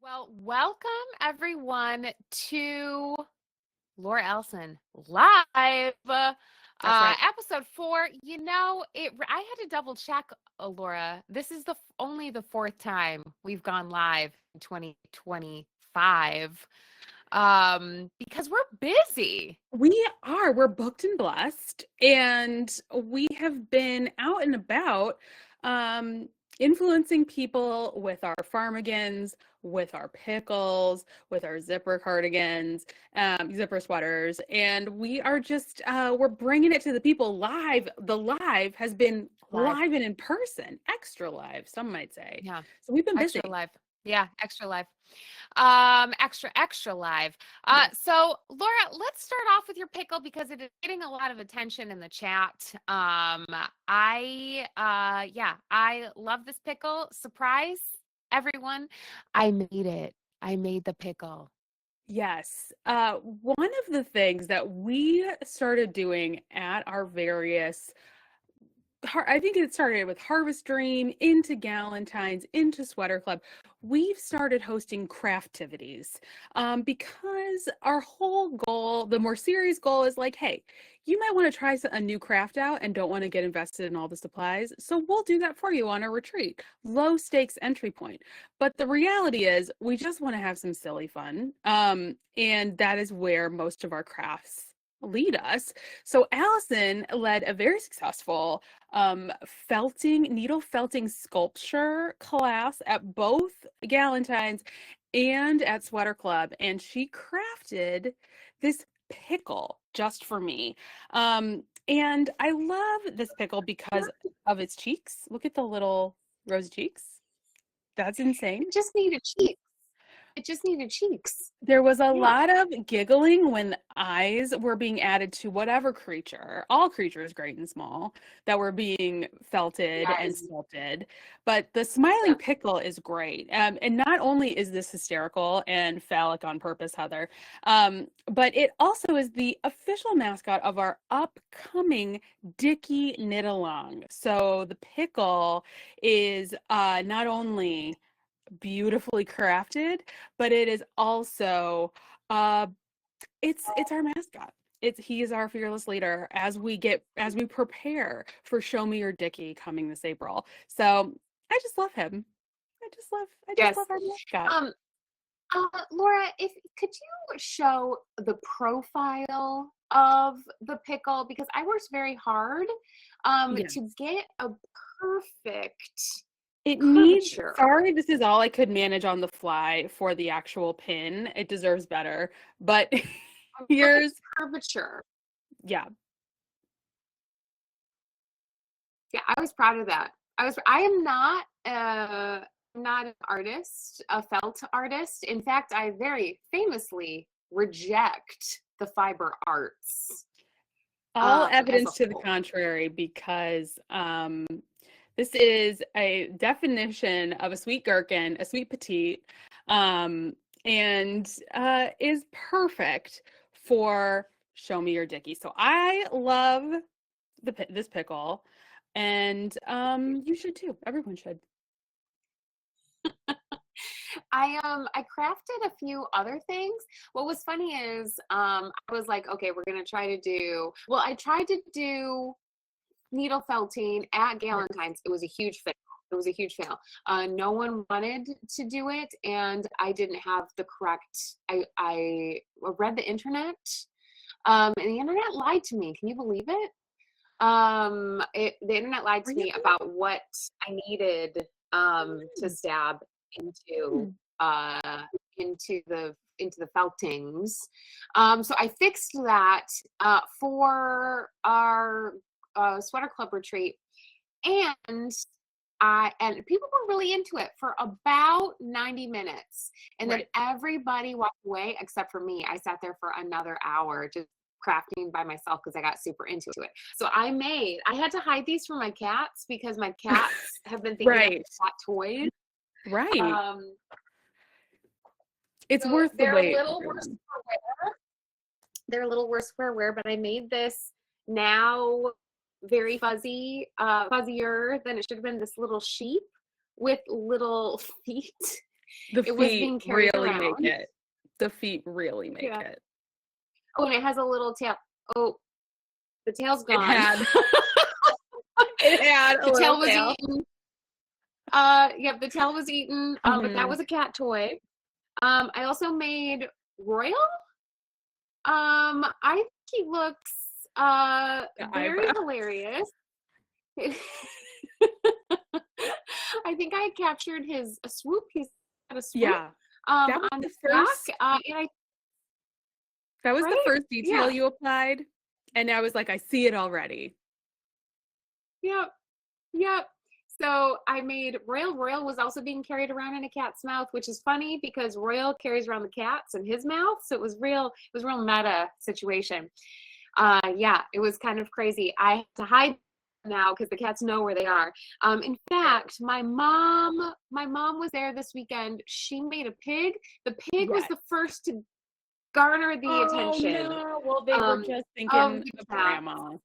Well, welcome everyone to Laura Elson live, That's right. episode 4. I had to double check, Laura. This is only the fourth time we've gone live in 2025, because we're busy. We're booked and blessed, and we have been out and about, um, influencing people with our farmigans, with our pickles, with our zipper cardigans, zipper sweaters, and we are just, we're bringing it to the people live. The live has been Live. live and in person, extra live, some might say. Yeah, So we've been extra busy. live. Yeah, extra live. Extra live. Yes. So Laura, let's start off with your pickle because it is getting a lot of attention in the chat. I love this pickle. Surprise, everyone. I made it. I made the pickle. Yes. One of the things that we started doing at our various, I think it started with Harvest Dream, into Galentine's, into Sweater Club. We've started hosting craftivities, because our whole goal, the more serious goal, is like, hey, you might want to try a new craft out and don't want to get invested in all the supplies. So we'll do that for you on a retreat. Low stakes entry point. But the reality is, we just want to have some silly fun. And that is where most of our crafts lead us. So Allyson led a very successful needle felting sculpture class at both Galentine's and at Sweater Club, and she crafted this pickle just for me. And I love this pickle because of its cheeks. Look at the little rose cheeks. That's insane. It just needed cheeks. It just needed cheeks. There was a Yeah. lot of giggling when eyes were being added to whatever creature, all creatures great and small, that were being felted and Yes. sculpted. But the smiling Yep. pickle is great. And not only is this hysterical and phallic on purpose, Heather, but it also is the official mascot of our upcoming Dicky Knit Along. So the pickle is not only beautifully crafted, but it is also uh it's our mascot. He is our fearless leader as we prepare for Show Me Your Dicky coming this April. So I just love him. I just Yes. love our mascot. Um, Laura, if could you show the profile of the pickle, because I worked very hard to Yes. get a perfect It needs, curvature. sorry, this is all I could manage on the fly for the actual pin. It deserves better. But A perfect here's, curvature. yeah. Yeah, I was proud of that. I am not an artist, a felt artist. In fact, I very famously reject the fiber arts All as a evidence to the whole. contrary, because this is a definition of a sweet gherkin, a sweet petite, and is perfect for Show Me Your Dicky. So I love this pickle, and you should too. Everyone should. I crafted a few other things. What was funny is I was like, okay, we're gonna try to do I tried to do needle felting at Galentine's. It was a huge fail. It was a huge fail. No one wanted to do it, and I didn't have the correct. I read the internet, and the internet lied to me. Can you believe it? The internet lied to me Really? about what I needed to Mm. stab into uh, into the feltings. So I fixed that for our sweater club retreat, and and people were really into it for about 90 minutes, and then Right. everybody walked away except for me. I sat there for another hour just crafting by myself because I got super into it. So I had to hide these from my cats because my cats have been thinking that Right. they're cat toys. Right. Um, It's so worth the they're a wait little for worse them. for wear. They're a little worse for wear, but I made this now very fuzzier than it should have been. This little sheep with little feet. The It was feet being carried really make around. it. The feet really make Yeah. it. Oh, and it has a little tail. Oh, the tail's It gone. had it had a The little tail was tail. eaten. Yep, the tail was eaten. But that Mhm. was a cat toy. I also made Royal. I think he looks The very eyebrow. hilarious. I think I captured his a swoop. He's got a swoop Yeah. That was on the his back. first And I that was the right, first detail yeah, you applied, and I was like, I see it already. yep, yep. So I made Royal. Royal was also being carried around in a cat's mouth, which is funny because Royal carries around the cats in his mouth. So it was real meta situation. Yeah, it was kind of crazy. I have to hide now because the cats know where they are. In fact, my mom was there this weekend. She made a pig. The pig was Yes. the first to garner the Oh attention no. Well, they were just of thinking the of cat. grandma.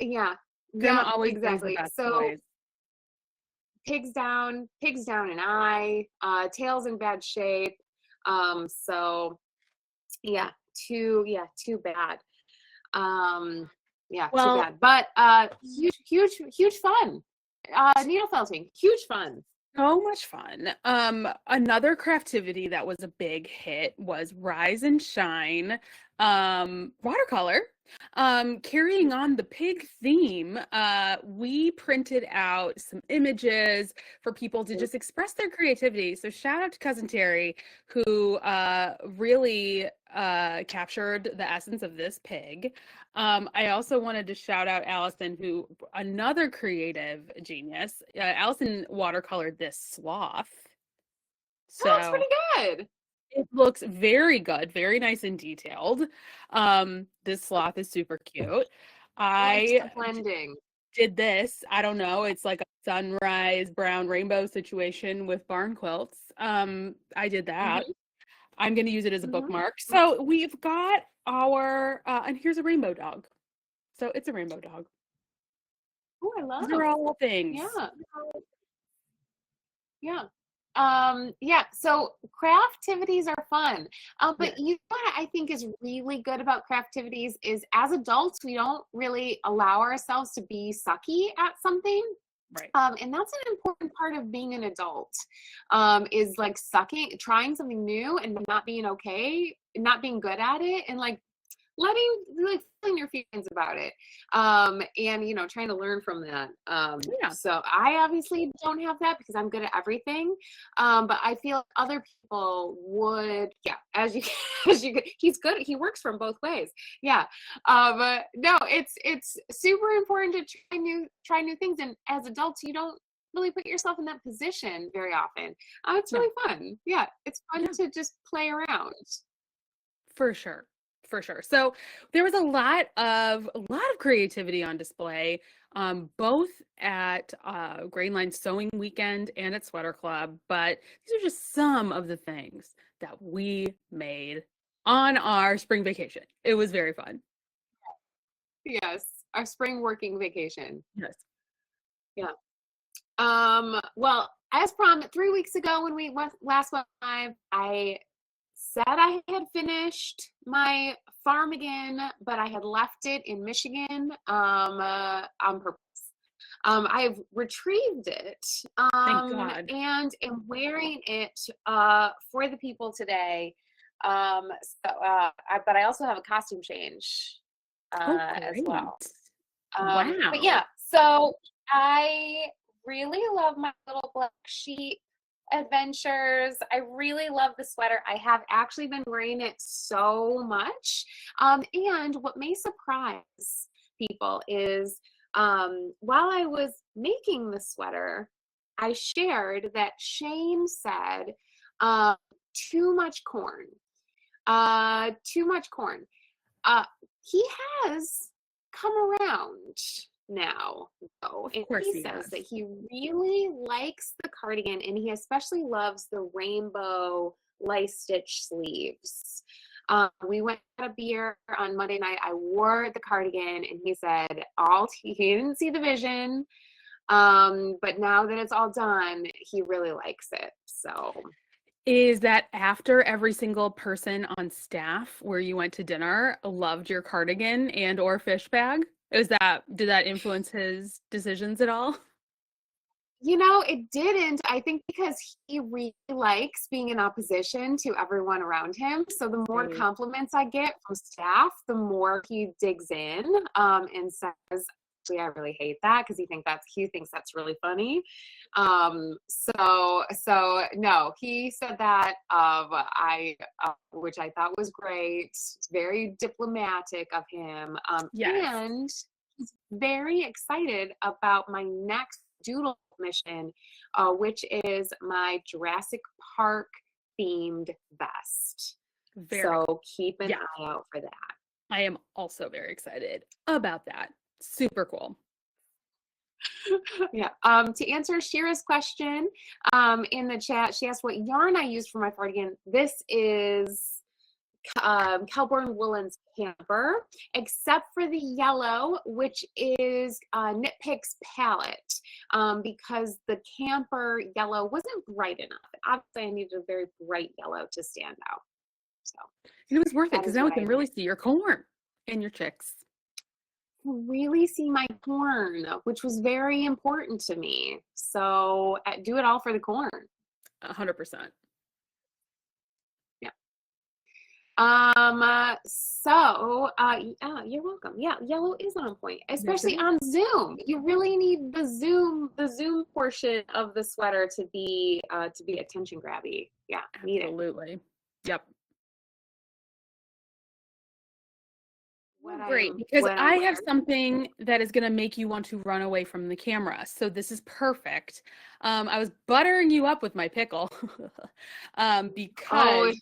Yeah, Grandma yep, always brings the exactly. best So toys. pigs down an eye, tail's in bad shape. So yeah, too bad. Um, yeah, too Well, bad. But huge fun. Needle felting, huge fun. so much fun. Another craftivity that was a big hit was Rise and Shine, watercolor. Carrying on the pig theme, we printed out some images for people to just express their creativity. So shout out to Cousin Terry, who really captured the essence of this pig. I also wanted to shout out Allyson, who another creative genius. Allyson watercolored this sloth. That looks So pretty good. it looks very good, very nice and detailed. This sloth is super cute. I like I the blending. did this. I don't know. It's like a sunrise brown rainbow situation with barn quilts. I did that. Hmm. I'm going to use it as a Hmm. bookmark. So we've got our, and here's a rainbow dog. So it's a rainbow dog. Oh, I These are love. all things. Yeah, yeah. Yeah, so craftivities are fun. Yes, But you know what I think is really good about craftivities is as adults, we don't really allow ourselves to be sucky at something. right. And that's an important part of being an adult, is like trying something new and not being okay, not being good at it, and feeling your feelings about it, and trying to learn from that. Yeah, So I obviously don't have that because I'm good at everything, but I feel other people would. Yeah, as you he's good, he works from both ways. Yeah. No, it's super important to try new things, and as adults you don't really put yourself in that position very often. It's no, really fun. Yeah, it's fun yeah, to just play around. for sure. For sure. So there was a lot of creativity on display, both at Grain Line Sewing Weekend and at Sweater Club. But these are just some of the things that we made on our spring vacation. It was very fun. Yes, our spring working vacation. Yes. Yeah. Well, as promised, 3 weeks ago when we last went live, I said I had finished my farm again, but I had left it in Michigan on purpose. I've retrieved it Thank God. and am wearing it for the people today. But I also have a costume change Oh, as well. great. But Wow. yeah, so I really love my little black sheep adventures. I really love the sweater. I have actually been wearing it so much. And what may surprise people is while I was making the sweater, I shared that Shane said, um, too much corn. Too much corn. Uh, he has come around now, though, Of and course he he says that has. he really likes the cardigan, and he especially loves the rainbow lace stitch sleeves. We went to a beer on Monday night. I wore the cardigan, and he said he didn't see the vision. But now that it's all done, he really likes it. So Is that after every single person on staff where you went to dinner loved your cardigan and or fish bag? Did that influence his decisions at all? it didn't. I think because he really likes being in opposition to everyone around him. So the more Right. compliments I get from staff, the more he digs in and says, actually, I really hate that because he thinks that's really funny. So no, he said that which I thought was great. It's very diplomatic of him. Yes. And he's very excited about my next Doodle mission, which is my Jurassic Park themed vest. Very cool. So keep an Yeah, eye out for that. I am also very excited about that. Super cool. Yeah. To answer Shira's question in the chat, she asked what yarn I used for my cardigan. This is Kelburn Woolen's Camper, except for the yellow, which is Knit Picks palette, because the camper yellow wasn't bright enough. Obviously, I needed a very bright yellow to stand out. So It was worth it that because is now we what I can really see your corn and your chicks. really see my corn, which was very important to me. So do it all for the corn. 100%. Yeah. You're welcome. Yeah, yellow is on point, Yes, it especially is. on Zoom. You really need the Zoom portion of the sweater to be attention grabby. Yeah, need it. Absolutely. Yep. What Great, because I'm I have wearing. something that is going to make you want to run away from the camera. So this is perfect. I was buttering you up with my pickle Oh, because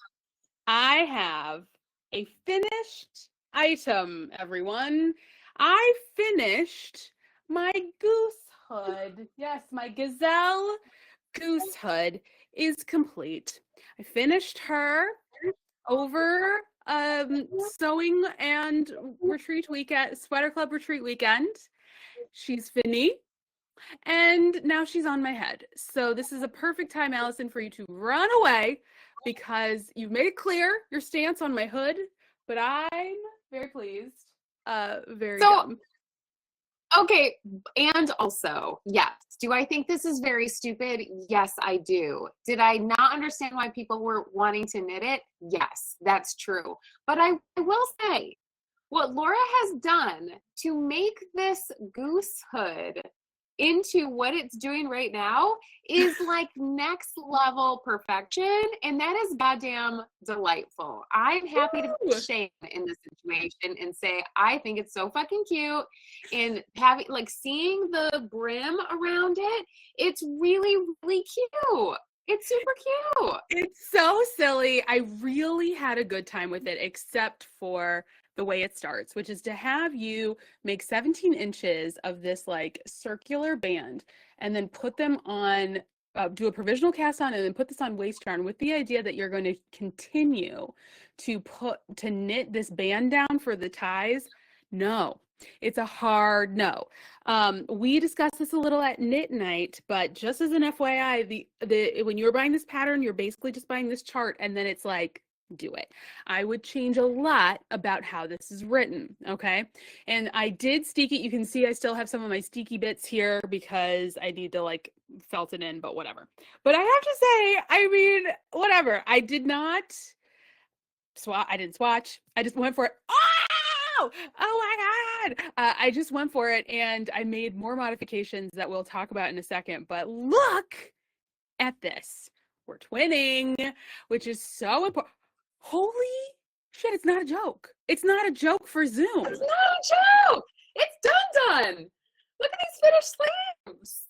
I have a finished item, everyone. I finished my goose hood. Yes, my gazelle goose hood is complete. I finished her over sewing and retreat weekend, sweater club retreat weekend. She's finished. And now she's on my head. So this is a perfect time, Allyson, for you to run away because you've made it clear your stance on my hood, but I'm very pleased. Very so dumb. okay, and also, yes. Do I think this is very stupid? Yes, I do. Did I not understand why people were wanting to knit it? Yes, that's true. But I will say, what Laura has done to make this goose hood into what it's doing right now is like next level perfection, and that is goddamn delightful. I'm happy to be Woo! Shane in this situation and say I think it's so fucking cute, and having like seeing the brim around it, it's really really cute. It's super cute. It's so silly. I really had a good time with it, except for the way it starts, which is to have you make 17 inches of this like circular band and then put them on, do a provisional cast on, and then put this on waist yarn with the idea that you're going to continue to knit this band down for the ties. No, it's a hard no. We discussed this a little at knit night, but just as an FYI, the when you're buying this pattern, you're basically just buying this chart, and then it's like, do it. I would change a lot about how this is written, okay? And I did steek it. You can see I still have some of my steaky bits here because I need to like felt it in, but whatever. But I have to say, I mean, whatever. I did not swatch. I didn't swatch. I just went for it. Oh my God. I just went for it and I made more modifications that we'll talk about in a second. But look at this. We're twinning, which is so important. Holy shit, it's not a joke. It's not a joke for Zoom. It's not a joke. It's done. Look at these finished sleeves.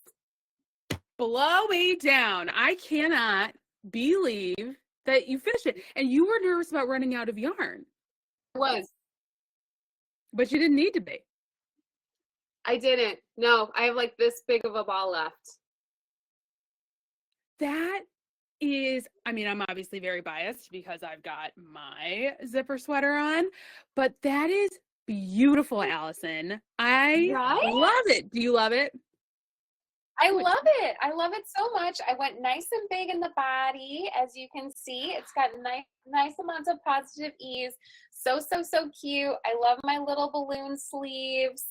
Blow me down. I cannot believe that you finished it. And you were nervous about running out of yarn. It was. But you didn't need to be. I didn't. No, I have like this big of a ball left. That is, I mean, I'm obviously very biased because I've got my zipper sweater on, but that is beautiful, Allyson. I Right? love it. Do you love it? I love it. I love it so much. I went nice and big in the body, as you can see. It's got nice amounts of positive ease. So, so, so cute. I love my little balloon sleeves.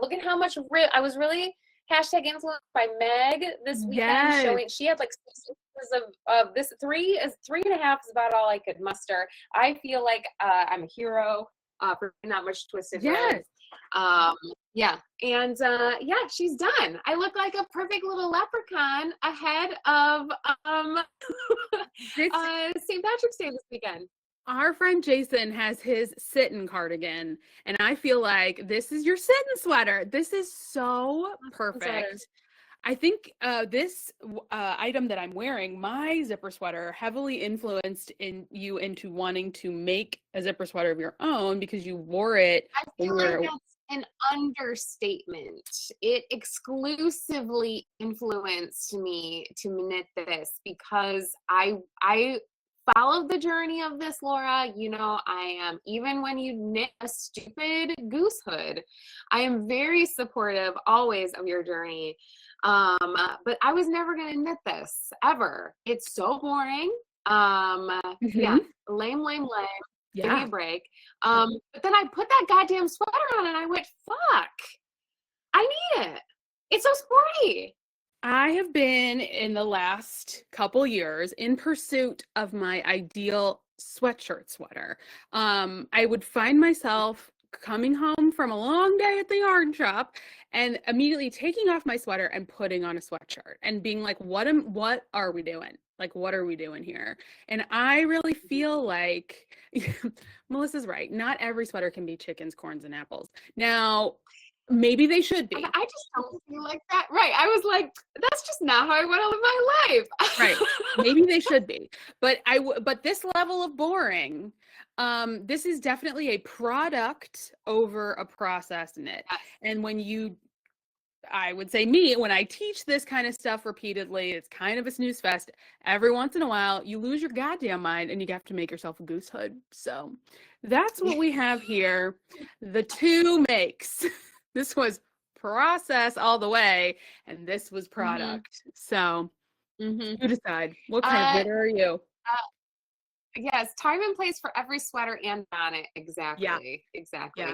Look at how much I was really hashtag influenced by Meg this weekend, Yes. showing she had like 6 inches of this. 3.5 is about all I could muster. I feel like I'm a hero for not much twisted Yes. red. Yeah, and yeah, she's done. I look like a perfect little leprechaun ahead of St. Patrick's Day this weekend. Our friend Jason has his sit-in cardigan, and I feel like this is your sit-in sweater. This is so perfect. I think this item that I'm wearing, my zipper sweater, heavily influenced you into wanting to make a zipper sweater of your own because you wore it. I feel like that's an understatement. It exclusively influenced me to knit this because I followed the journey of this, Laura. You know, I am, even when you knit a stupid goose hood, I am very supportive always of your journey. But I was never going to knit this ever. It's so boring. Yeah, lame. Give me a break. But then I put that goddamn sweater on and I went, fuck, I need it. It's so sporty. I have been in the last couple years in pursuit of my ideal sweatshirt sweater. I would find myself coming home from a long day at the yarn shop and immediately taking off my sweater and putting on a sweatshirt and being like, what are we doing? Like, what are we doing here? And I really feel like Melissa's right. Not every sweater can be chickens, corns, and apples. Now, maybe they should be. I just don't feel like that. Right. I was like, that's just not how I want to live my life. Right. Maybe they should be. But but this level of boring, this is definitely a product over a process knit. Yes. And I would say when I teach this kind of stuff repeatedly, it's kind of a snooze fest. Every once in a while, you lose your goddamn mind and you have to make yourself a goose hood. So that's what we have here. The two makes. This was process all the way, and this was product. So you decide. What kind of knitter are you? Yes, time and place for every sweater and bonnet. Exactly. Yeah. Exactly.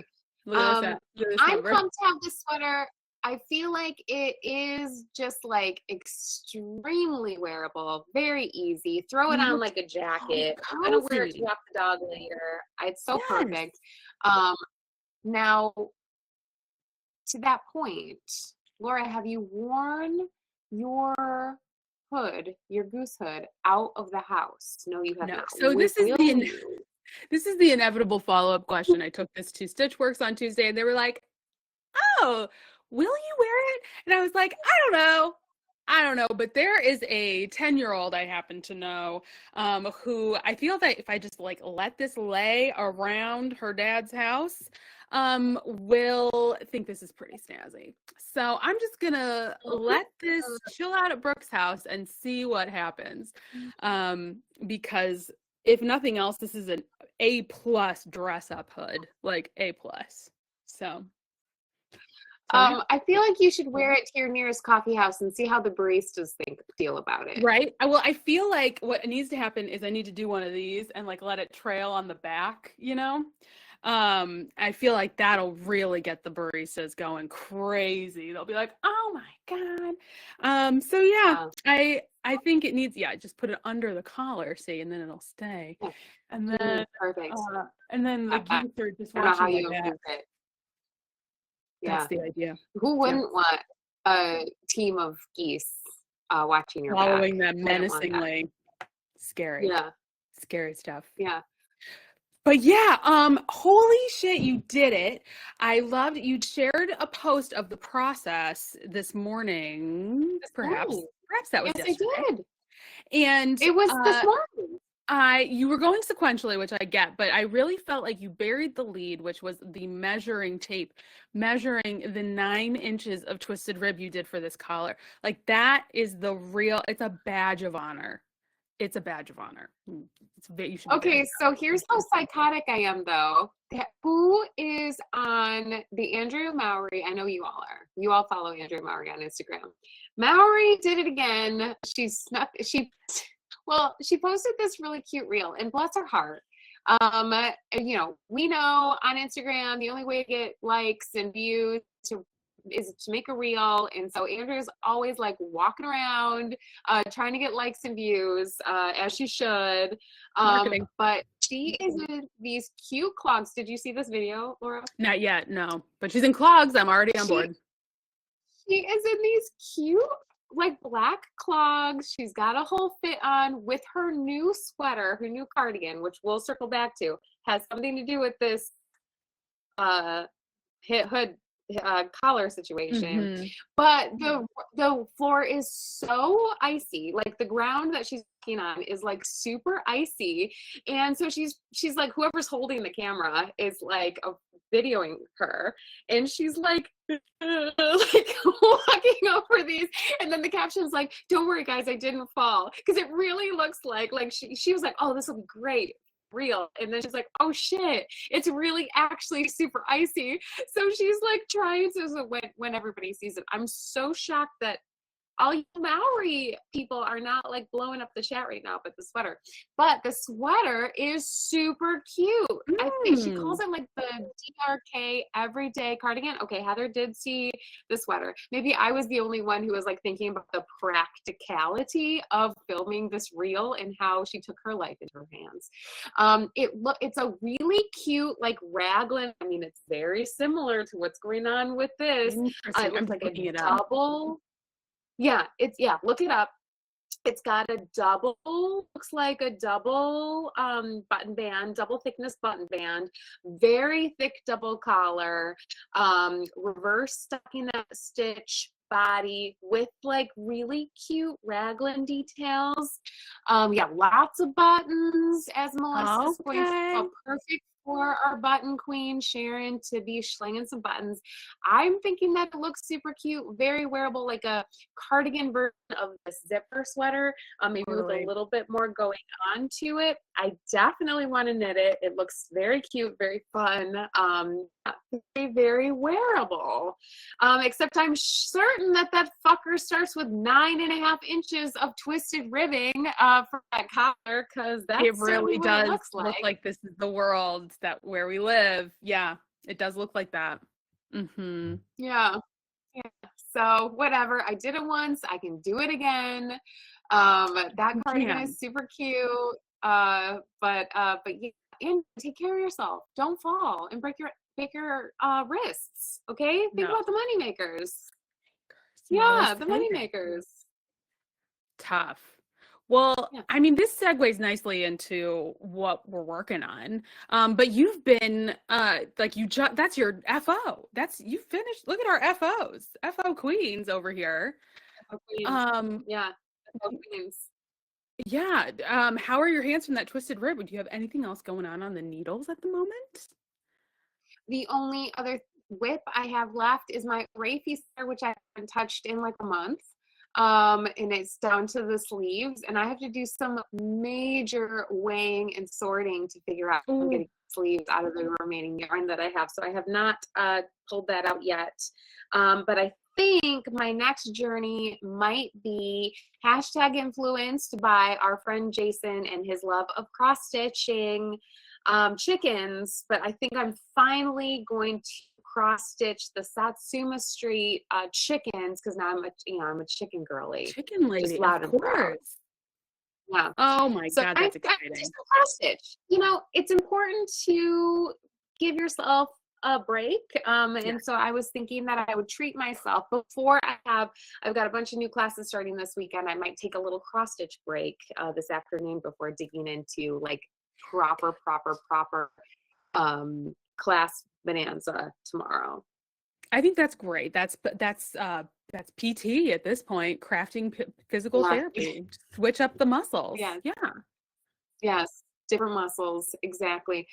Yeah. I'm pumped to have this sweater. I feel like it is just like extremely wearable, very easy. Throw it on like a jacket. I'm gonna wear it to walk the dog later. It's so perfect. Now, to that point, Laura, have you worn your hood, your goose hood, out of the house? No, you have not. So this is the inevitable follow-up question. I took this to Stitchworks on Tuesday, and they were like, "Oh, will you wear it?" And I was like, I don't know, but there is a 10-year-old I happen to know who I feel that if I just like let this lay around her dad's house, will think this is pretty snazzy. So I'm just gonna let this chill out at Brooke's house and see what happens. Because if nothing else, this is an A+ dress up hood, like A+. So I feel like you should wear it to your nearest coffee house and see how the baristas feel about it. Right. Well, I feel like what needs to happen is I need to do one of these and like let it trail on the back, you know? I feel like that'll really get the baristas going crazy. They'll be like, "Oh my God." So yeah, I think it needs, just put it under the collar, see, and then it'll stay. And then perfect. And then the geese are just I don't know how watching you like that. it. That's the idea. Who wouldn't want a team of geese watching your following back? them menacingly? Scary. Yeah. Scary stuff. Yeah. But yeah, holy shit, you did it. I loved it. You shared a post of the process this morning. Perhaps that was yesterday. Yes, I did. And it was this morning. You were going sequentially, which I get, but I really felt like you buried the lead, which was the measuring tape, measuring the 9 inches of twisted rib you did for this collar. Like that is it's a badge of honor It's a badge of honor. You should be very Okay, so here's how psychotic I am, though. Who is on the Andrew Mowry? I know you all are. You all follow Andrew Mowry on Instagram. Mowry did it again. She posted this really cute reel, and bless her heart. We know on Instagram the only way to get likes and views is to make a reel, and so Andrew's always like walking around trying to get likes and views, as she should. marketing. But she is in these cute clogs. Did you see this video, Laura? Not yet, no. But she's in clogs. I'm already on board. She is in these cute like black clogs. She's got a whole fit on with her new sweater, her new cardigan, which we'll circle back to, has something to do with this hood collar situation. But the floor is so icy. Like the ground that she's walking on is like super icy, and so she's like, whoever's holding the camera is like videoing her, and she's like like walking over these, and then the caption's like, don't worry guys, I didn't fall, because it really looks like she was like, oh, this will be great real, and then she's like, oh shit, it's really actually super icy. So she's like trying to, so when everybody sees it, I'm so shocked that all you Maori people are not like blowing up the chat right now, but the sweater is super cute. I think she calls it like the DRK everyday cardigan. Okay, Heather did see the sweater. Maybe I was the only one who was like thinking about the practicality of filming this reel and how she took her life into her hands. It's a really cute like raglan. I mean, it's very similar to what's going on with this. It looks like a double. Look it up. It's got a looks like a double button band, double thickness button band, very thick double collar, reverse stockinette stitch body with like really cute raglan details. Lots of buttons, as Melissa's going to, perfect for our button queen Sharon to be slinging some buttons. I'm thinking that it looks super cute, very wearable, like a cardigan version of the zipper sweater, maybe with a little bit more going on to it. I definitely want to knit it. It looks very cute, very fun, very, very wearable. Except I'm certain that fucker starts with 9.5 inches of twisted ribbing for that collar, because that's it really does look like this is the world that where we live. Yeah, it does look like that. Yeah. So whatever, I did it once, I can do it again. That cardigan is super cute. But yeah, and take care of yourself. Don't fall and break your wrists. Okay, think about the money makers. Yeah, the money makers. Tough. Well, I mean, this segues nicely into what we're working on. But you've been that's your FO. You finished. Look at our FOs, FO queens over here. FO queens. FO queens. Yeah. How are your hands from that twisted rib? Do you have anything else going on the needles at the moment? The only other whip I have left is my Rafi sweater, which I haven't touched in like a month. And it's down to the sleeves, and I have to do some major weighing and sorting to figure out how I'm getting sleeves out of the remaining yarn that I have. So I have not pulled that out yet. But I think my next journey might be #influenced by our friend Jason and his love of cross stitching chickens. But I think I'm finally going to cross stitch the Satsuma Street chickens, because now I'm a chicken girly. Chicken lady, just loud, of course. Yeah. Oh my God, that's exciting. Just cross stitch. It's important to give yourself a break. And so I was thinking that I would treat myself before I've got a bunch of new classes starting this weekend. I might take a little cross stitch break this afternoon before digging into like proper class bonanza tomorrow. I think that's great. That's PT at this point, crafting physical therapy. Switch up the muscles. Yes, different muscles, exactly.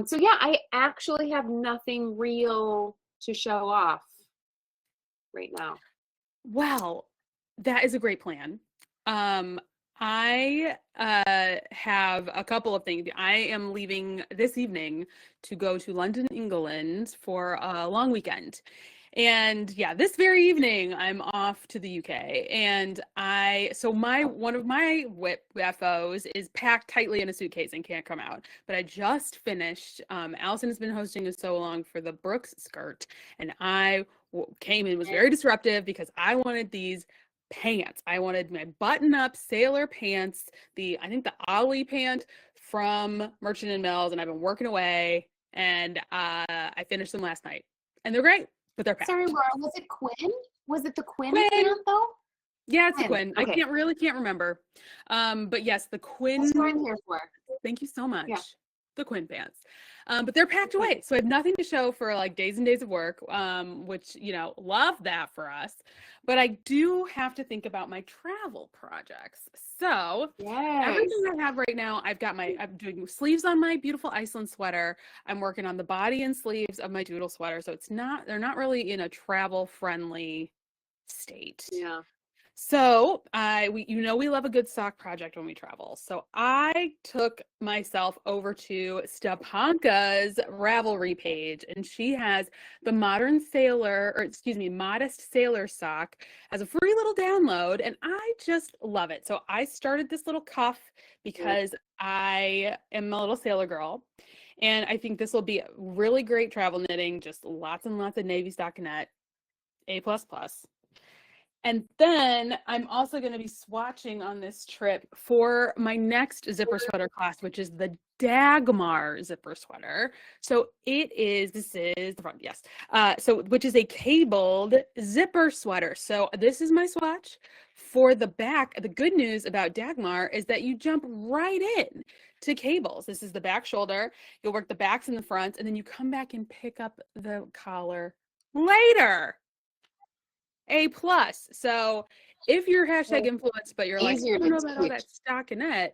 So yeah, I actually have nothing real to show off right now. Well, that is a great plan. I have a couple of things. I am leaving this evening to go to London, England for a long weekend. And yeah, this very evening I'm off to the UK. And so one of my whip FOs is packed tightly in a suitcase and can't come out. But I just finished, Allyson has been hosting a sew along for the Brooks skirt. And came in, was very disruptive because I wanted these pants. I wanted my button-up sailor pants, I think the Ollie pant from Merchant and Mills, and I've been working away, and I finished them last night, and they're great, but they're packed. Sorry, Laura, was it Quinn? Was it the Quinn Quinn. pant though? Yeah, it's the Quinn. Okay. I can't remember. But yes, the Quinn. That's what I'm here for. Thank you so much. Yeah. The Quinn pants. But they're packed away. So I have nothing to show for like days and days of work, which, love that for us. But I do have to think about my travel projects. So everything I have right now, I'm doing sleeves on my beautiful Iceland sweater. I'm working on the body and sleeves of my Doodle sweater. So they're not really in a travel friendly state. Yeah. So we love a good sock project when we travel. So I took myself over to Stepanka's Ravelry page, and she has the Modest Sailor sock as a free little download, and I just love it. So I started this little cuff because I am a little sailor girl, and I think this will be really great travel knitting, just lots and lots of navy stockinette, A++. And then I'm also going to be swatching on this trip for my next zipper sweater class, which is the Dagmar zipper sweater. So this is the front, yes. Which is a cabled zipper sweater. So this is my swatch for the back. The good news about Dagmar is that you jump right in to cables. This is the back shoulder. You'll work the backs and the fronts, and then you come back and pick up the collar later. A+. So if you're hashtag influenced, but you're like, I don't know about all that stockinette,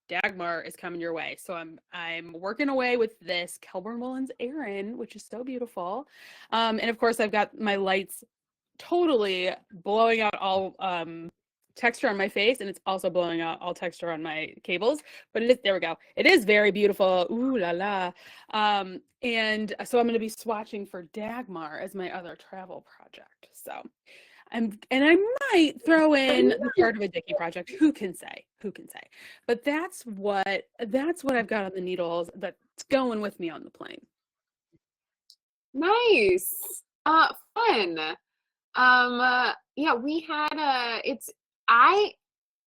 Dagmar is coming your way. So I'm working away with this Kelburn Woolens Erin, which is so beautiful. And of course I've got my lights totally blowing out all texture on my face, and it's also blowing out all texture on my cables, but there we go. It is very beautiful. Ooh la la. And so I'm going to be swatching for Dagmar as my other travel project. So I might throw in the part of a Dicky project. Who can say? But that's what I've got on the needles that's going with me on the plane. Nice. Fun. Yeah, we had I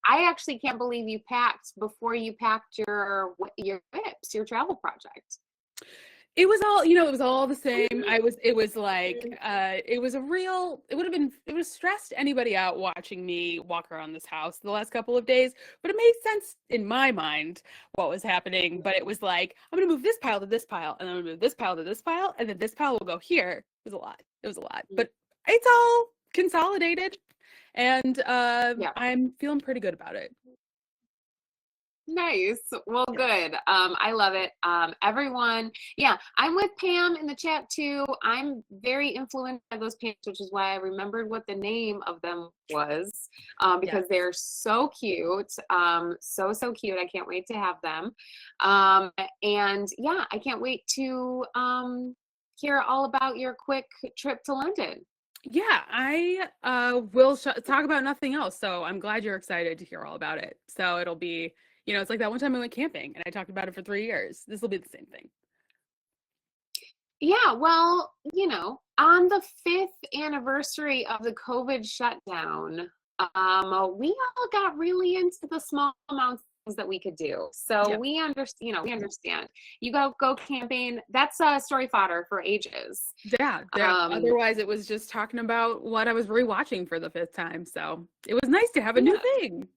actually can't believe you packed before you packed your whips, your travel project. It was all, it was all the same. It would have stressed anybody out watching me walk around this house the last couple of days, but it made sense in my mind what was happening. But it was like, I'm going to move this pile to this pile, and I'm going to move this pile to this pile, and then this pile will go here. It was a lot, but it's all consolidated, and I'm feeling pretty good about it. Nice. Well, good. I love it. Everyone, I'm with Pam in the chat too. I'm very influenced by those pants, which is why I remembered what the name of them was, because they're so cute. So cute. I can't wait to have them. And I can't wait to hear all about your quick trip to London. Yeah, I will talk about nothing else. So I'm glad you're excited to hear all about it. So it'll be, it's like that one time I went camping and I talked about it for 3 years. This will be the same thing. Yeah, well, on the 5th anniversary of the COVID shutdown, we all got really into the small amounts of things that we could do. So we understand. You go camping. That's story fodder for ages. Yeah. Otherwise, it was just talking about what I was rewatching for the 5th time. So it was nice to have a new thing.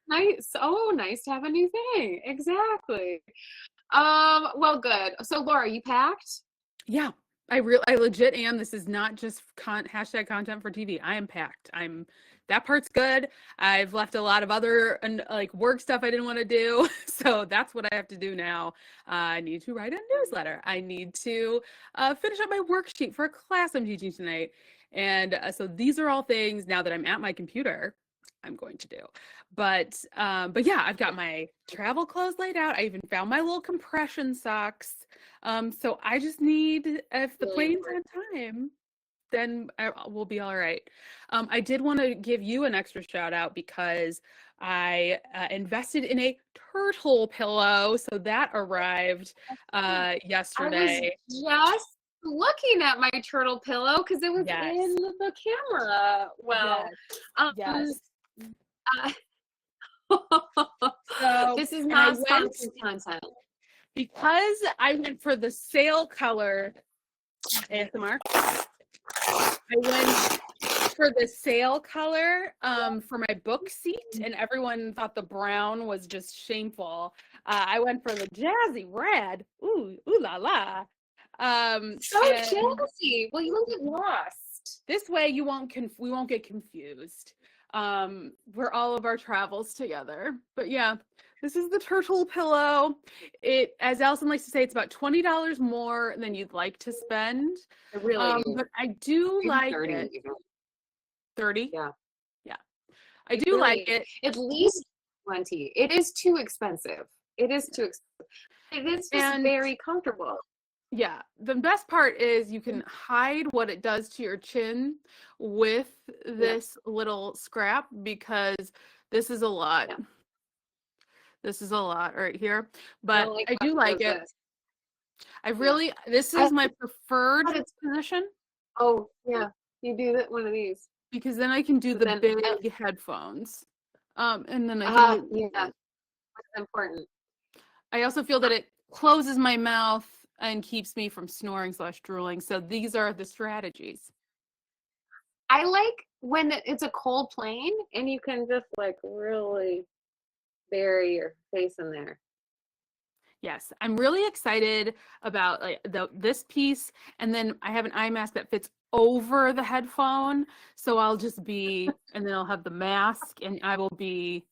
Nice. Oh, nice to have a new thing. Exactly. Well, good. So Laura, you packed? Yeah, I legit am. This is not just hashtag content for TV. I am packed. That part's good. I've left a lot of other work stuff I didn't want to do. So that's what I have to do now. I need to write a newsletter. I need to finish up my worksheet for a class I'm teaching tonight. And so these are all things now that I'm at my computer. I'm going to do. But yeah, I've got my travel clothes laid out. I even found my little compression socks. So I just need, if the Really plane's important. on time, then we'll be all right. I did want to give you an extra shout out because I invested in a turtle pillow. So that arrived I was yesterday. just looking at my turtle pillow because it was Yes. in the camera. Well, Yes. um, Yes. uh, So, this is and I not went sponsored content. because I went for the sale color ASMR. I went for the sale color for my book seat, and everyone thought the brown was just shameful. I went for the jazzy red. Ooh, ooh la la. So And jazzy. Well, you won't get lost. this way we won't get confused. For all of our travels together. But yeah, this is the turtle pillow. It, as Allyson likes to say, it's about $20 more than you'd like to spend. I really do. But I do Maybe like 30 it. even. 30? Yeah. Yeah. I do like it. At least 20. It is too expensive. It is too expensive. It is just And very comfortable. yeah, the best part is you can hide what it does to your chin with this little scrap because this is a lot. Yeah. This is a lot right here, I but like I how do it like does it. this. I really, this I is my preferred thought it's, position oh, yeah. You do that one of these. because then I can do But the then, big headphones. And then I can, yeah. That's important. I also feel that it closes my mouth and keeps me from snoring slash drooling. So these are the strategies. I like when it's a cold plane and you can just like really bury your face in there. Yes, I'm really excited about like this piece, and then I have an eye mask that fits over the headphone, so I'll just be, and then I'll have the mask, and I will be.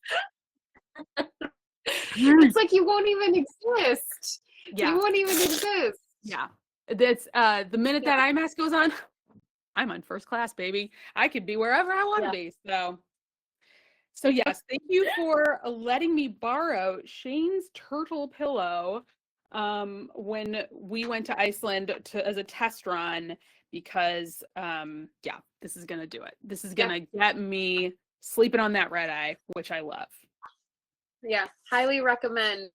It's like you won't even exist. Yeah, You won't even exist. yeah. That's the minute that eye mask goes on, I'm on first class, baby. I could be wherever I want to be. So yes, thank you for letting me borrow Shane's turtle pillow when we went to Iceland as a test run because yeah, this is gonna do it. This is gonna get me sleeping on that red eye, which I love. Yeah, highly recommend.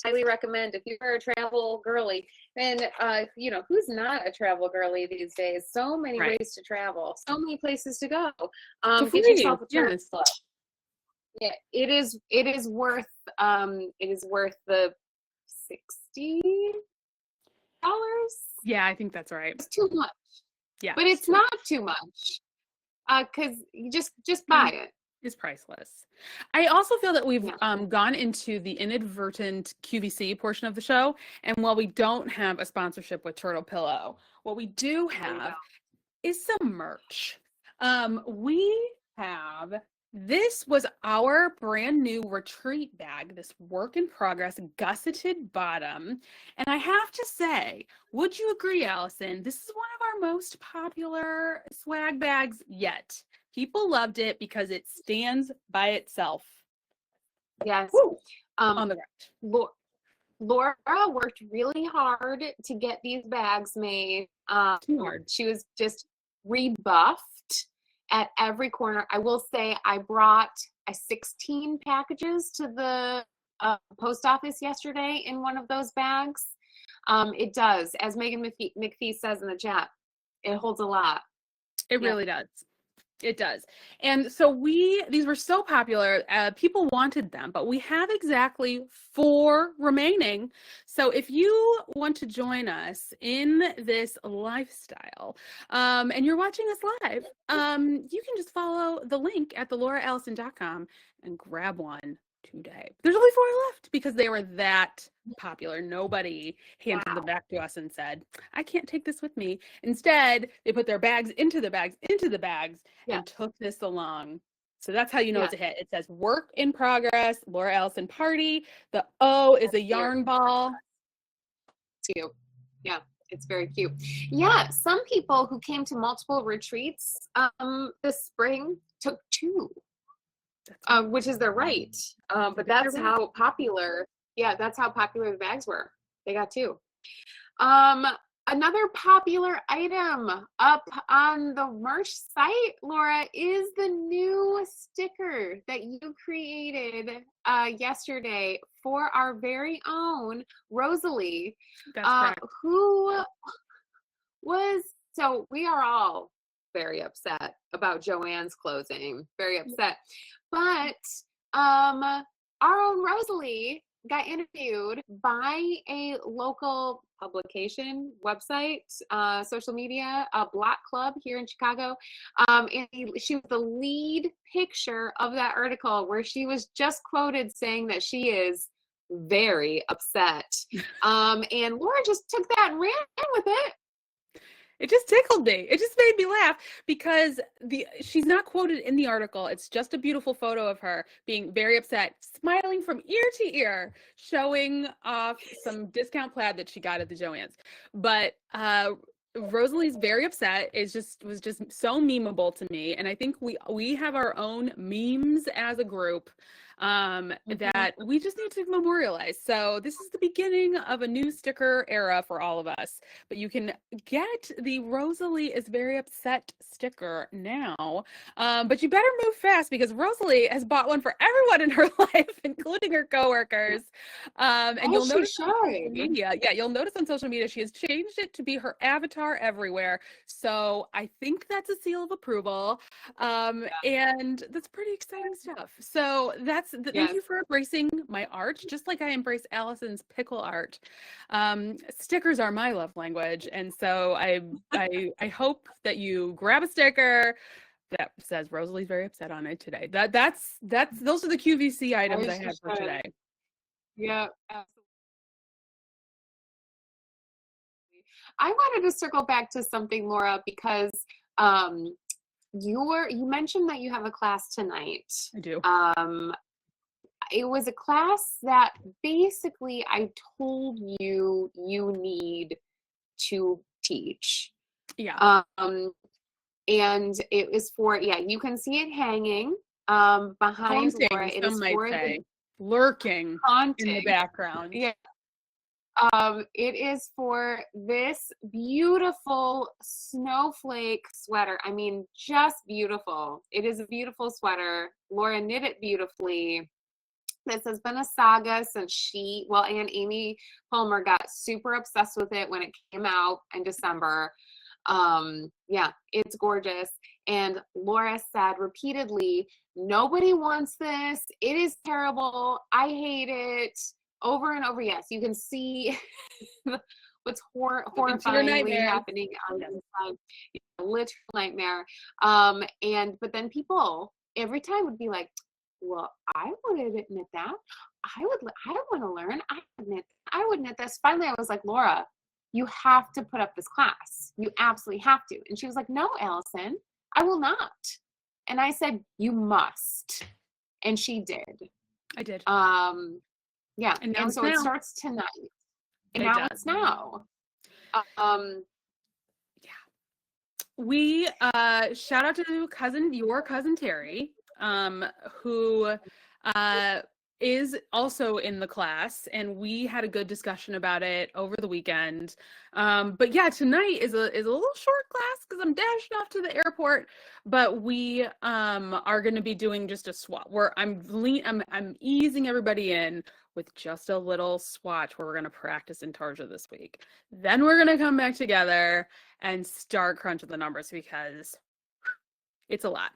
Highly recommend if you're a travel girly. And you know, who's not a travel girly these days? So many ways to travel, so many places to go. Get yourself a turtle. Yes. Yeah, it is worth the $60. Yeah, I think that's right. It's too much. Yeah. But it's not too much. Cuz you just buy it. Is priceless. I also feel that we've gone into the inadvertent QVC portion of the show, and while we don't have a sponsorship with Turtle Pillow, what we do have is some merch. We have, this was our brand new retreat bag, this work in progress gusseted bottom, and I have to say, would you agree, Allyson? This is one of our most popular swag bags yet. People loved it because it stands by itself. Yes. On the ground. Laura worked really hard to get these bags made. Too hard. She was just rebuffed at every corner. I will say I brought 16 packages to the post office yesterday in one of those bags. It does, as Megan McPhee says in the chat, it holds a lot. It really does. It does. And so these were so popular, people wanted them, but we have exactly 4 remaining. So if you want to join us in this lifestyle, and you're watching us live, you can just follow the link at thelauraallison.com and grab one today. There's only 4 left because they were that popular. Nobody handed them back to us and said, I can't take this with me. Instead, they put their bags into the bags, and took this along. So that's how you know it's a hit. It says work in progress, Laura Allyson party. The O is a yarn ball. Cute. Yeah, it's very cute. Yeah, some people who came to multiple retreats this spring took 2. That's right. which is their right. But They're that's right. how popular, yeah, that's how popular the bags were. They got two. Um, Another popular item up on the merch site, Laura, is the new sticker that you created yesterday for our very own Rosalie, That's correct. who was, so we are all very upset about Joanne's closing, very upset. But our own Rosalie got interviewed by a local publication, website, social media, a block club here in Chicago. And she was the lead picture of that article where she was just quoted saying that she is very upset. And Laura just took that and ran with it. It just tickled me. It just made me laugh because she's not quoted in the article. It's just a beautiful photo of her being very upset, smiling from ear to ear, showing off some discount plaid that she got at the Joann's. But Rosalie's very upset. Was just so memeable to me, and I think we have our own memes as a group that we just need to memorialize. So this is the beginning of a new sticker era for all of us. But you can get the Rosalie is very upset sticker now. But you better move fast because Rosalie has bought one for everyone in her life, including her coworkers. And you'll notice on social media, you'll notice on social media she has changed it to be her avatar everywhere. So I think that's a seal of approval. And that's pretty exciting stuff. So thank you for embracing my art, just like I embrace Allyson's pickle art. Stickers are my love language, and so I hope that you grab a sticker that says Rosalie's very upset on it today. That's those are the QVC items I have for today. Yeah, absolutely. I wanted to circle back to something, Laura, because you mentioned that you have a class tonight. I do. It was a class that basically I told you need to teach. Yeah. And it was for, you can see it hanging behind Haunting, Laura. It some is might for say. Lurking haunting in the background. Yeah. It is for this beautiful snowflake sweater. I mean, just beautiful. It is a beautiful sweater. Laura knit it beautifully. This has been a saga since and Amy Palmer got super obsessed with it when it came out in December. It's gorgeous. And Laura said repeatedly, nobody wants this. It is terrible. I hate it. Over and over. Yes, you can see what's horrifyingly happening on the inside. Literal nightmare. But then people every time would be like, well, I would admit that. I don't want to learn. I would knit this. Finally, I was like, Laura, you have to put up this class. You absolutely have to. And she was like, no, Allyson, I will not. And I said, you must. And she did. I did. Yeah. And so it starts tonight. And now it's now. We shout out to your cousin Terry, who is also in the class, and we had a good discussion about it over the weekend. But yeah, tonight is a little short class because I'm dashing off to the airport. But we are going to be doing just a swap where I'm easing everybody in with just a little swatch where we're going to practice Intarsia this week. Then we're going to come back together and start crunching the numbers because it's a lot.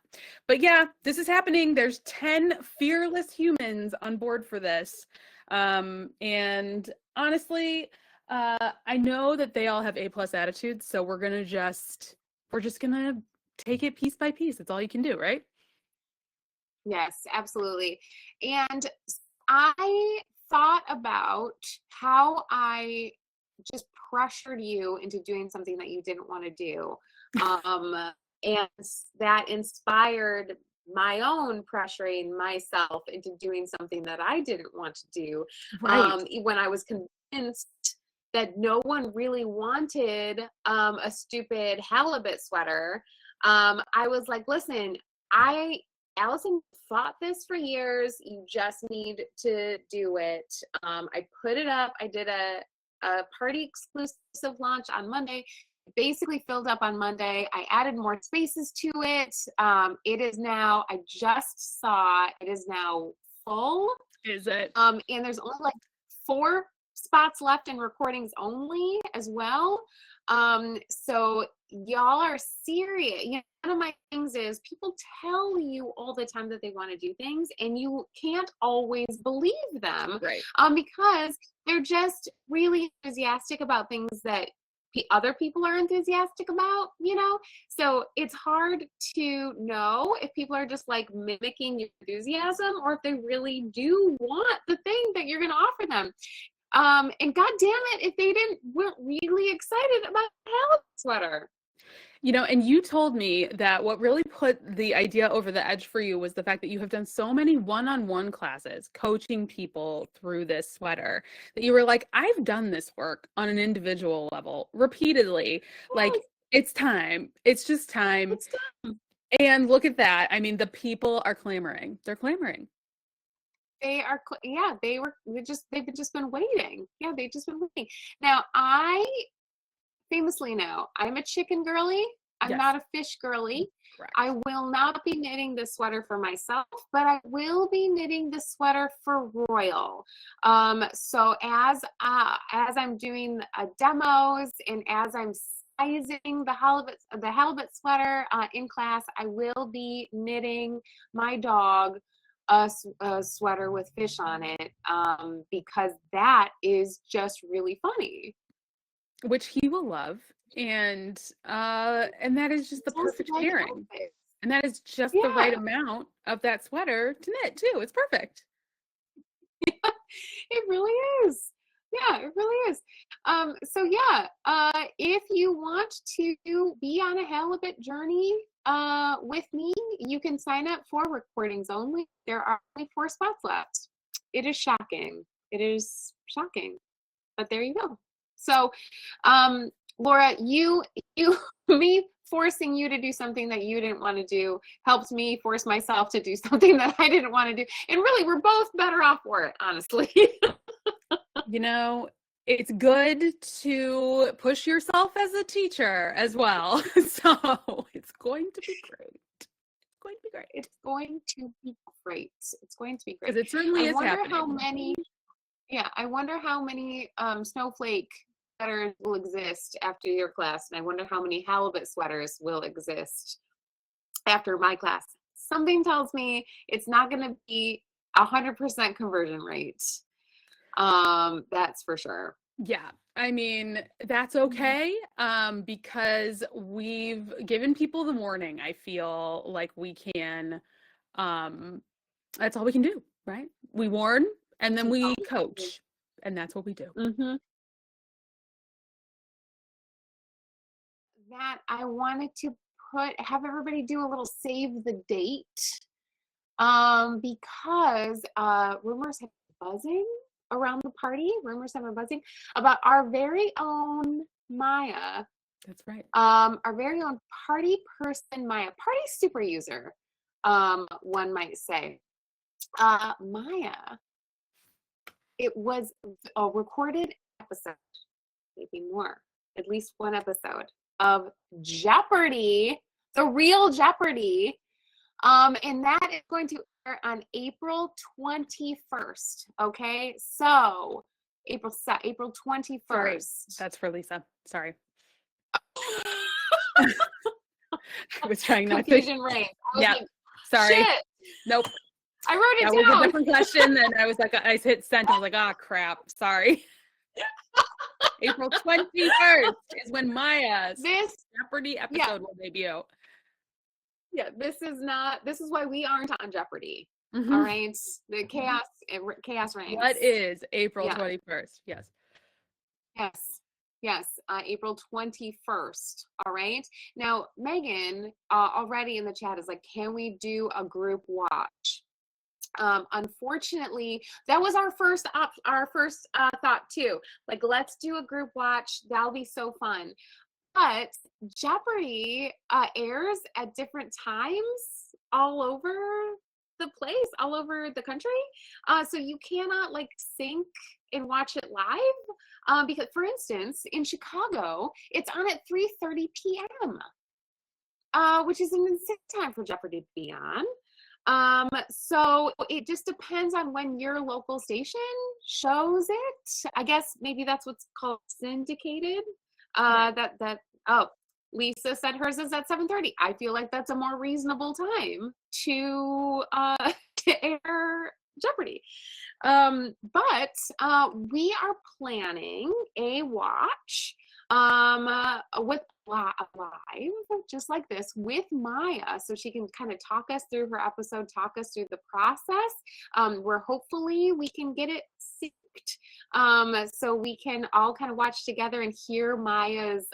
But yeah, this is happening. There's 10 fearless humans on board for this. And honestly, I know that they all have A+ attitudes, so we're just gonna take it piece by piece. That's all you can do, right? Yes, absolutely. And I thought about how I just pressured you into doing something that you didn't want to do. And that inspired my own pressuring myself into doing something that I didn't want to do. Right. When I was convinced that no one really wanted a stupid halibut sweater, I was like, listen, Allyson thought this for years. You just need to do it. I put it up. I did a party exclusive launch on Monday. Basically filled up on Monday. I added more spaces to it. It is now, I just saw, it is now full. Is it? And there's only like 4 spots left in recordings only as well. So y'all are serious. You know, one of my things is people tell you all the time that they want to do things and you can't always believe them. Right. Because they're just really enthusiastic about things that other people are enthusiastic about, you know? So it's hard to know if people are just like mimicking your enthusiasm or if they really do want the thing that you're going to offer them. And God damn it, if they weren't really excited about the halibut sweater. You know, and you told me that what really put the idea over the edge for you was the fact that you have done so many one-on-one classes coaching people through this sweater that you were like, I've done this work on an individual level repeatedly. Like, it's time. It's just time. It's time. And look at that. I mean, the people are clamoring. They're clamoring. They are, yeah, they've just been waiting. Yeah, they've just been waiting. Now, I famously know I'm a chicken girly. I'm Yes. not a fish girly. Correct. I will not be knitting this sweater for myself, but I will be knitting the sweater for Royal. So as I'm doing demos and as I'm sizing the halibut sweater in class, I will be knitting my dog a sweater with fish on it because that is just really funny. Which he will love, and that is just the perfect pairing, and that is just the right amount of that sweater to knit too. It's perfect. It really is. Yeah, it really is. So yeah, if you want to be on a halibut journey with me, you can sign up for recordings only. There are only 4 spots left. It is shocking. It is shocking, but there you go. So, Laura, me forcing you to do something that you didn't want to do helped me force myself to do something that I didn't want to do. And really, we're both better off for it, honestly. You know, it's good to push yourself as a teacher as well. So it's going to be great. It's going to be great. It's going to be great. It's going to be great. Because it certainly is happening. I wonder how many snowflake sweaters will exist after your class, and I wonder how many halibut sweaters will exist after my class. Something tells me it's not going to be 100% conversion rate. That's for sure. Yeah, I mean, that's okay, because we've given people the warning. I feel like we can, that's all we can do, right? We warn and then we coach, and that's what we do. Mm-hmm. That I wanted to have everybody do a little save the date, because rumors have been buzzing around the party. Rumors have been buzzing about our very own Maya. That's right. Our very own party person, Maya, party super user, one might say. Maya, it was a recorded episode, maybe more, at least one episode of Jeopardy, the real Jeopardy. And that is going to air on April 21st. Okay, so April 21st. Sorry, that's for Lisa. Sorry. I was trying not to. Confusion reigns. Yeah. Like, sorry. Shit. Nope. I wrote it that down. That was a different question. And I was like, I hit send. I was like, oh crap. Sorry. April 21st is when Maya's Jeopardy episode will debut. Yeah, this is why we aren't on Jeopardy. Mm-hmm. All right. The chaos reigns. What is April 21st? Yes. Yes. April 21st. All right. Now, Megan already in the chat is like, can we do a group watch? Unfortunately, that was our first thought too. Like, let's do a group watch. That'll be so fun. But Jeopardy airs at different times all over the place all over the country. So you cannot like sync and watch it live. Because for instance, in Chicago, it's on at 3:30 p.m. Which is an insane time for Jeopardy to be on. So it just depends on when your local station shows it. I guess maybe that's what's called syndicated. Oh, Lisa said hers is at 7:30. I feel like that's a more reasonable time to to air Jeopardy. But we are planning a watch with live, just like this, with Maya, so she can kind of talk us through her episode, talk us through the process, where hopefully we can get it synced, so we can all kind of watch together and hear Maya's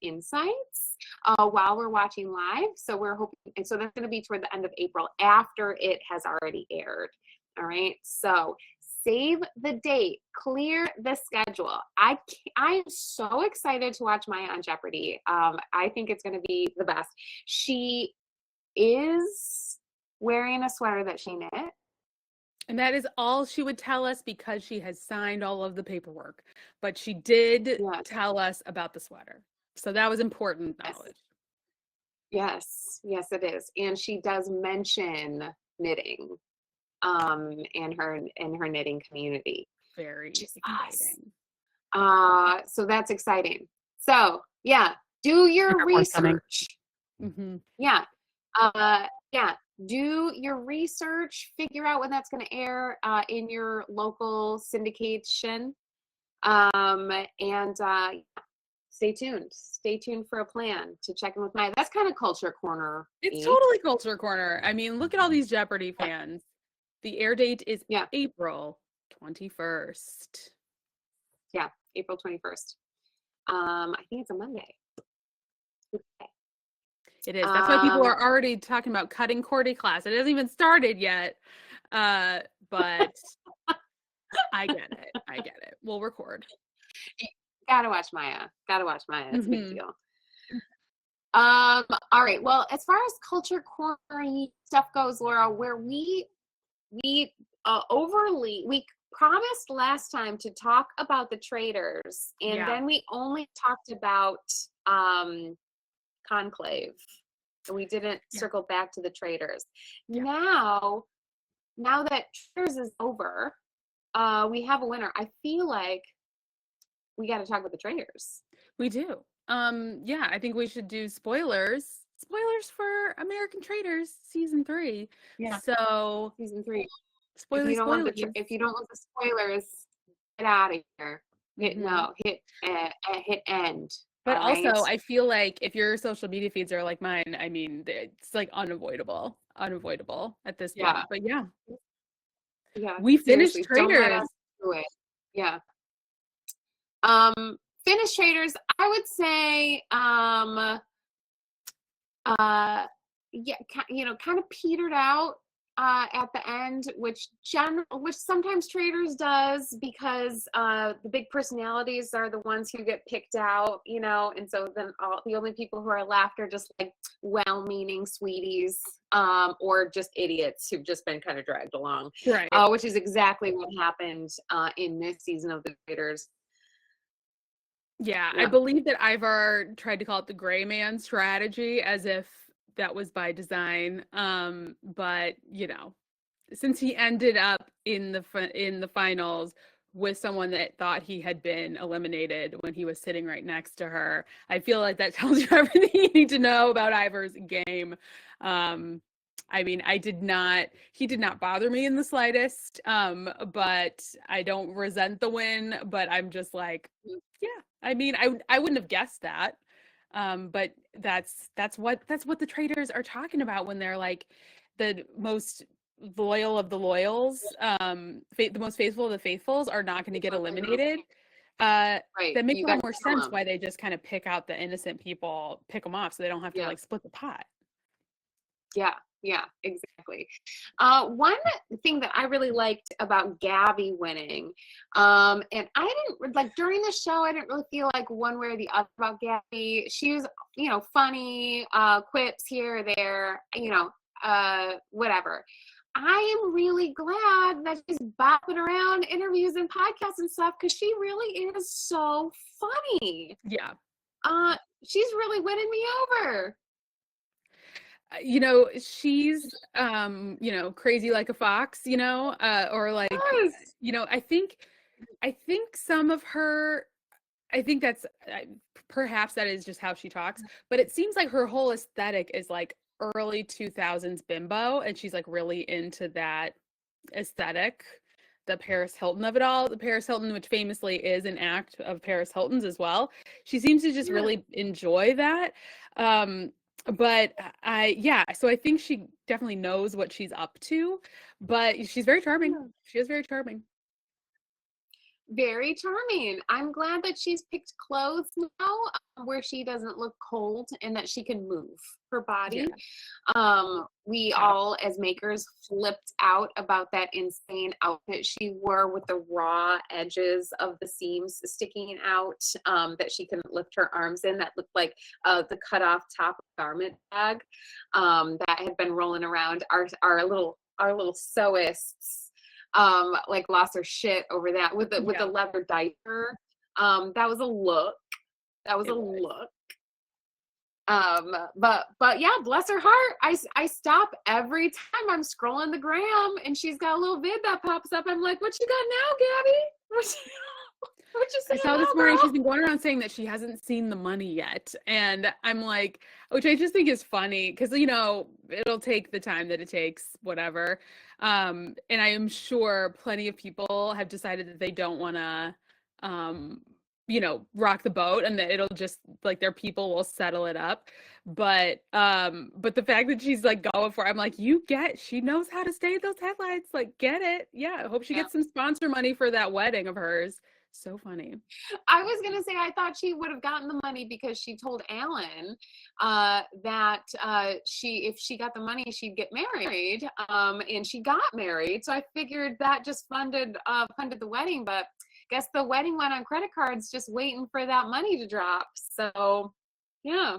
insights while we're watching live. So we're hoping, and so that's going to be toward the end of April, after it has already aired. All right, so save the date, clear the schedule. I am so excited to watch Maya on Jeopardy. I think it's going to be the best. She is wearing a sweater that she knit. And that is all she would tell us because she has signed all of the paperwork. But she did tell us about the sweater. So that was important knowledge. Yes, it is. And she does mention knitting in her knitting community. Very exciting. So that's exciting. So yeah, do your research. Mm-hmm. Yeah. Do your research, figure out when that's going to air in your local syndication. And stay tuned. Stay tuned for a plan to check in with Maya. That's kind of Culture Corner. It's totally Culture Corner. I mean, look at all these Jeopardy fans. The air date is April 21st. Yeah, April 21st. I think it's a Monday. Okay. It is. That's why people are already talking about cutting Cordy class. It hasn't even started yet. But I get it. We'll record. Gotta watch Maya. It's a big deal. All right. Well, as far as Culture Corner stuff goes, Laura, where we promised last time to talk about the Traitors, and then we only talked about Conclave, and we didn't circle back to the Traitors. Now that Traitors is over, we have a winner. I feel like we got to talk about the Traitors. We do. I think we should do spoilers for American Traitors season 3. Yeah. So season 3. Spoilers. If you don't want the spoilers, get out of here. Hit end. But also, I feel like if your social media feeds are like mine, I mean, it's like unavoidable at this point. But we finished Traitors. Yeah. Finished Traitors. I would say, kind of petered out at the end, which sometimes Traitors does, because the big personalities are the ones who get picked out, and so then the only people who are left are just like well-meaning sweeties, or just idiots who've just been kind of dragged along, right? Which is exactly what happened in this season of the Traitors. Yeah, I believe that Ivar tried to call it the gray man strategy, as if that was by design. But since he ended up in the finals with someone that thought he had been eliminated when he was sitting right next to her, I feel like that tells you everything you need to know about Ivar's game. I mean, he did not bother me in the slightest, but I don't resent the win, but I'm just like, I mean, I wouldn't have guessed that. But that's what the Traitors are talking about when they're like the most loyal of the loyals, the most faithful of the faithfuls are not going to get eliminated. Right. That makes a lot more sense why they just kind of pick out the innocent people, pick them off, so they don't have to like split the pot. Yeah, exactly. One thing that I really liked about Gabby winning, and I didn't like during the show, I didn't really feel like one way or the other about Gabby. She was, funny, quips here or there, whatever. I am really glad that she's bopping around interviews and podcasts and stuff because she really is so funny. Yeah. She's really winning me over. She's crazy like a fox, or like, Yes. I think some of her, I think that's perhaps that is just how she talks, but it seems like her whole aesthetic is like early 2000s bimbo, and she's like really into that aesthetic, the Paris Hilton of it all. The Paris Hilton, which famously is an act of Paris Hilton's as well. She seems to just really enjoy that. But so I think she definitely knows what she's up to, but she's very charming. Yeah. She is very charming. Very charming. I'm glad that she's picked clothes now where she doesn't look cold and that she can move her body. We all as makers flipped out about that insane outfit she wore with the raw edges of the seams sticking out, that she couldn't lift her arms in, that looked like the cut off top garment bag that had been rolling around. Our little sewists like lost her shit over that with the leather diaper. That was a look. But yeah, bless her heart. I stop every time I'm scrolling the gram and she's got a little vid that pops up. I'm like, what you got now, Gabby? What you I saying saw this now, morning girl? she's been going around saying that she hasn't seen the money yet, and I'm like, which I just think is funny because it'll take the time that it takes, whatever. And I am sure plenty of people have decided that they don't want to rock the boat, and that it'll just like their people will settle it up. But the fact that she's like going for it, I'm like, she knows how to stay in those headlights, like, get it. Yeah, I hope she gets some sponsor money for that wedding of hers. So funny. I was gonna say I thought she would have gotten the money because she told Alan that if she got the money she'd get married, and she got married. So I figured that just funded the wedding, but guess the wedding went on credit cards, just waiting for that money to drop. So yeah.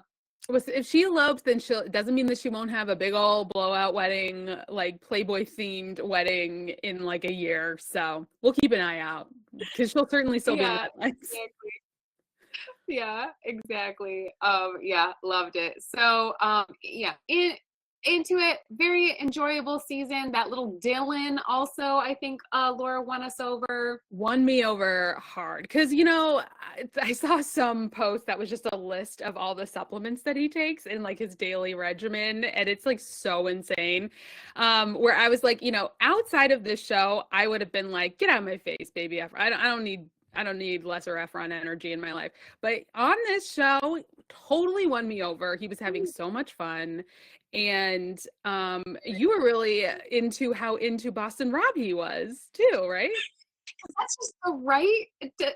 If she elopes, then doesn't mean that she won't have a big old blowout wedding, like Playboy themed wedding in like a year. So we'll keep an eye out because she'll certainly still be in the headlines. Exactly. Yeah, exactly. Loved it. So into it, very enjoyable season. That little Dylan also, I think Laura won me over hard because I saw some post that was just a list of all the supplements that he takes in like his daily regimen, and it's like so insane, where I was like, outside of this show I would have been like, get out of my face, baby. I don't need lesser Efron energy in my life. But on this show, totally won me over. He was having so much fun. And you were really into how into Boston Rob he was too, right? That's just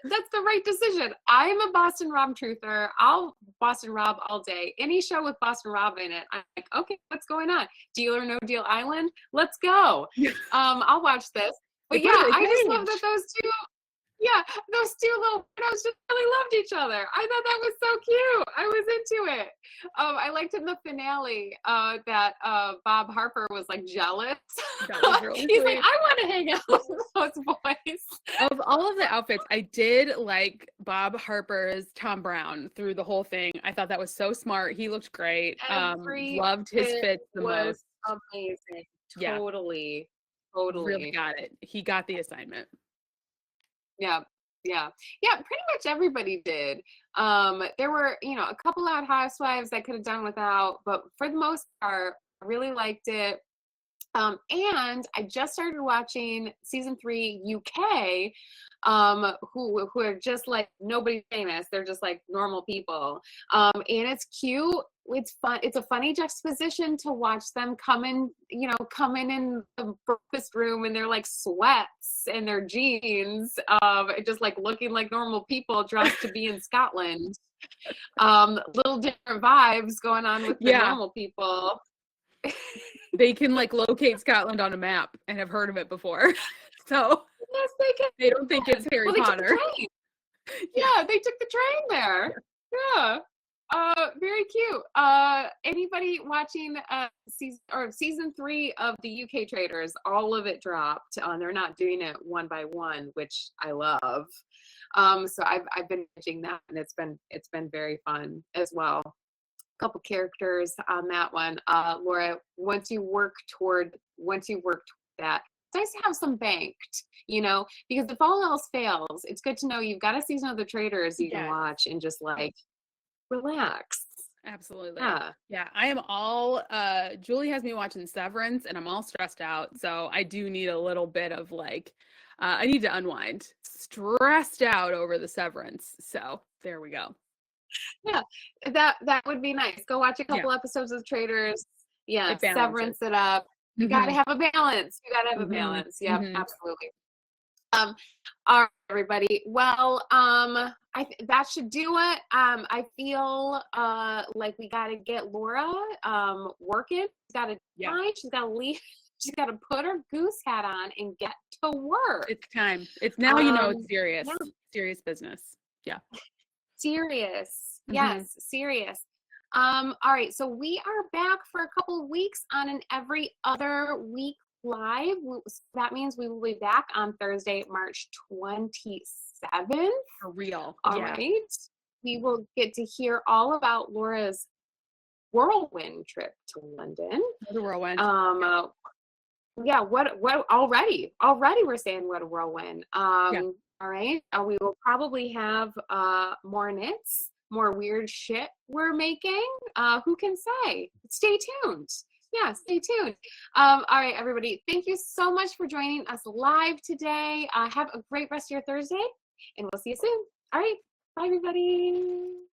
that's the right decision. I'm a Boston Rob truther. I'll Boston Rob all day. Any show with Boston Rob in it, I'm like, okay, what's going on? Deal or No Deal Island? Let's go. I'll watch this. But I just love that those two little widows just really loved each other. I thought that was so cute. I was into it. I liked in the finale that Bob Harper was like jealous. Really He's like, I want to hang out with those boys. Of all of the outfits, I did like Bob Harper's Tom Brown through the whole thing. I thought that was so smart. He looked great. Loved his fits the most. Amazing. Yeah. Totally. Really got it. He got the assignment. Yeah, pretty much everybody did. There were, a couple out housewives I could have done without, but for the most part, I really liked it. And I just started watching season 3 UK, who are just like nobody famous. They're just like normal people. And it's cute. It's fun. It's a funny juxtaposition to watch them come in the breakfast room and they're like sweats and their jeans, just like looking like normal people dressed to be in Scotland. Little different vibes going on with the normal people. They can like locate Scotland on a map and have heard of it before. So yes, they can. They don't think it's Harry Potter. Yeah, they took the train there. Yeah. Very cute. Anybody watching season 3 of the UK Traitors? All of it dropped. They're not doing it one by one, which I love. So I've been watching that, and it's been very fun as well. Couple characters on that one. Laura, once you work toward that, it's nice to have some banked, because if all else fails, it's good to know you've got a season of the Traitors you can Yes. watch and just like relax. Absolutely. Yeah. Yeah, I am all Julie has me watching Severance and I'm all stressed out. So I do need a little bit of like I need to unwind. Stressed out over the Severance. So there we go. Yeah, that would be nice. Go watch a Yeah. couple episodes of Traitors. Yeah, It balances. Severance it up. You gotta have a balance. You gotta have a balance. Yeah, absolutely. All right, everybody. Well, that should do it. I feel like we gotta get Laura working. She's gotta she's gotta leave. She's gotta put her goose hat on and get to work. It's time. It's now it's serious. Yeah. Serious business. Yeah. Serious. Yes, serious. All right, so we are back for a couple of weeks on an every other week live. That means we will be back on Thursday, March 27th. For real. All right. We will get to hear all about Laura's whirlwind trip to London. The whirlwind. Yeah, what already we're saying what a whirlwind. All right. We will probably have more knits, more weird shit we're making. Who can say? Stay tuned. Yeah, stay tuned. All right, everybody. Thank you so much for joining us live today. Have a great rest of your Thursday, and we'll see you soon. All right. Bye, everybody.